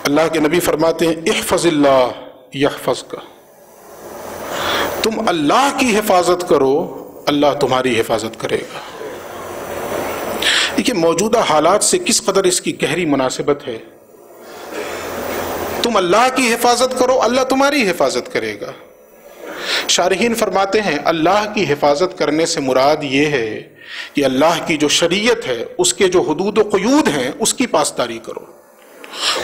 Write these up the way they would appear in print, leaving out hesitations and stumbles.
اللہ کے نبی فرماتے ہیں احفظ اللہ یحفظک، تم اللہ کی حفاظت کرو اللہ تمہاری حفاظت کرے گا۔ دیکھیے موجودہ حالات سے کس قدر اس کی گہری مناسبت ہے۔ تم اللہ کی حفاظت کرو اللہ تمہاری حفاظت کرے گا۔ شارحین فرماتے ہیں اللہ کی حفاظت کرنے سے مراد یہ ہے کہ اللہ کی جو شریعت ہے اس کے جو حدود و قیود ہیں اس کی پاسداری کرو۔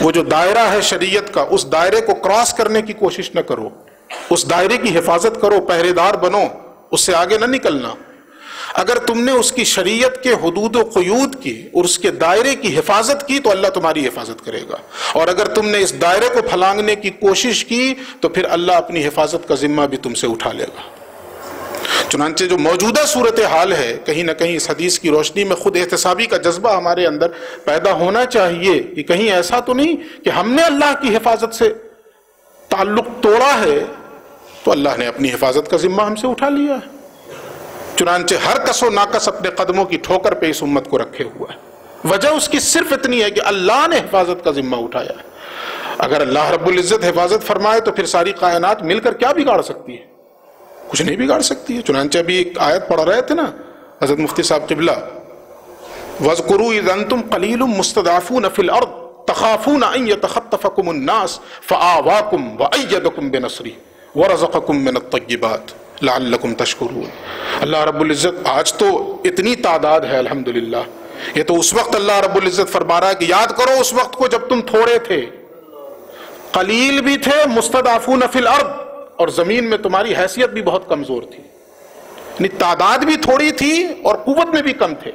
وہ جو دائرہ ہے شریعت کا اس دائرے کو کراس کرنے کی کوشش نہ کرو، اس دائرے کی حفاظت کرو، پہرے دار بنو، اس سے آگے نہ نکلنا۔ اگر تم نے اس کی شریعت کے حدود و قیود کی اور اس کے دائرے کی حفاظت کی تو اللہ تمہاری حفاظت کرے گا، اور اگر تم نے اس دائرے کو پھلانگنے کی کوشش کی تو پھر اللہ اپنی حفاظت کا ذمہ بھی تم سے اٹھا لے گا۔ چنانچہ جو موجودہ صورتحال ہے کہیں نہ کہیں اس حدیث کی روشنی میں خود احتسابی کا جذبہ ہمارے اندر پیدا ہونا چاہیے کہ کہیں ایسا تو نہیں کہ ہم نے اللہ کی حفاظت سے تعلق توڑا ہے تو اللہ نے اپنی حفاظت کا ذمہ ہم سے اٹھا لیا ہے۔ چنانچہ ہر کس و ناکس اپنے قدموں کی ٹھوکر پہ اس امت کو رکھے ہوا ہے۔ وجہ اس کی صرف اتنی ہے کہ اللہ نے حفاظت کا ذمہ اٹھایا ہے۔ اگر اللہ رب العزت حفاظت فرمائے تو پھر ساری کائنات مل کر کیا بگاڑ سکتی ہے؟ کچھ نہیں بگاڑ سکتی ہے۔ چنانچہ ابھی ایک آیت پڑھ رہے تھے نا حضرت مفتی صاحب قبلہ، وَاذْكُرُوا إِذْ أَنْتُمْ قَلِيلٌ مُسْتَضْعَفُونَ فِي الْأَرْضِ تَخَافُونَ أَنْ يَتَخَطَّفَكُمُ النَّاسُ فَآوَاكُمْ وَأَيَّدَكُمْ بِنَصْرِهِ وَرَزَقَكُمْ مِنَ الطَّيِّبَاتِ لَعَلَّكُمْ تَشْكُرُونَ۔ اللہ رب العزت آج تو اتنی تعداد ہے الحمدللہ، یہ تو اس وقت اللہ رب العزت فرما رہا ہے کہ یاد کرو اس وقت کو جب تم تھوڑے تھے، قلیل بھی تھے، مستضعفون فی الارض، اور زمین میں تمہاری حیثیت بھی بہت کمزور تھی، یعنی تعداد بھی تھوڑی تھی اور قوت میں بھی کم تھے۔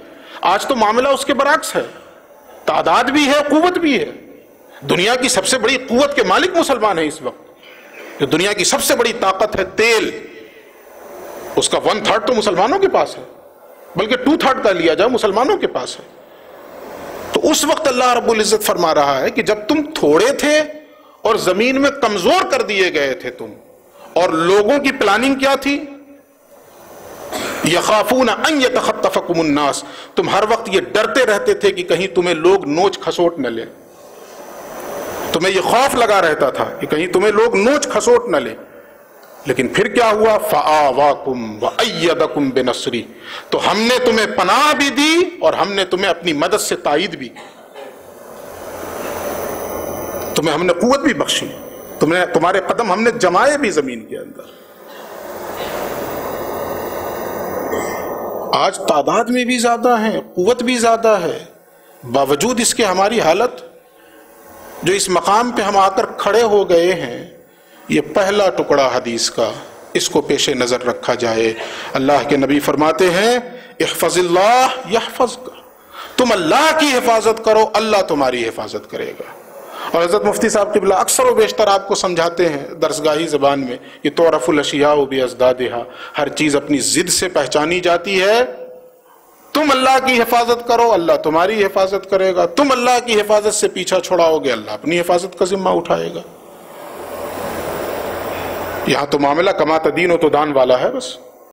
آج تو معاملہ اس کے برعکس ہے، تعداد بھی ہے قوت بھی ہے۔ دنیا کی سب سے بڑی قوت کے مالک مسلمان ہیں اس وقت۔ جو دنیا کی سب سے بڑی طاقت ہے تیل، اس کا 1/3 تو مسلمانوں کے پاس ہے، بلکہ 2/3 کا لیا جائے مسلمانوں کے پاس ہے۔ تو اس وقت اللہ رب العزت فرما رہا ہے کہ جب تم تھوڑے تھے اور زمین میں کمزور کر دیے گئے تھے تم، اور لوگوں کی پلاننگ کیا تھی؟ یخافون ان یتخطفکم الناس، تم ہر وقت یہ ڈرتے رہتے تھے کہ کہیں تمہیں لوگ نوچ کھسوٹ نہ لیں، تمہیں یہ خوف لگا رہتا تھا کہ کہیں تمہیں لوگ نوچ کھسوٹ نہ لیں۔ لیکن پھر کیا ہوا؟ فآواکم وأیدکم بنصری، تو ہم نے تمہیں پناہ بھی دی اور ہم نے تمہیں اپنی مدد سے تائید بھی، تمہیں ہم نے قوت بھی بخشی، تمہارے قدم ہم نے جمائے بھی زمین کے اندر۔ آج تعداد میں بھی زیادہ ہیں، قوت بھی زیادہ ہے، باوجود اس کے ہماری حالت جو اس مقام پہ ہم آ کر کھڑے ہو گئے ہیں، یہ پہلا ٹکڑا حدیث کا، اس کو پیش نظر رکھا جائے۔ اللہ کے نبی فرماتے ہیں احفظ اللہ یحفظک، تم اللہ کی حفاظت کرو اللہ تمہاری حفاظت کرے گا۔ اور حضرت مفتی صاحب قبلہ اکثر و بیشتر آپ کو سمجھاتے ہیں درسگاہی زبان میں کہ تعرف الاشیاء بازدادها، ہر چیز اپنی ضد سے پہچانی جاتی ہے۔ تم اللہ کی حفاظت کرو اللہ تمہاری حفاظت کرے گا، تم اللہ کی حفاظت سے پیچھا چھڑاؤ گے اللہ اپنی حفاظت کا ذمہ اٹھائے گا۔ یہاں تو معاملہ کما تدین و تدان والا ہے بس۔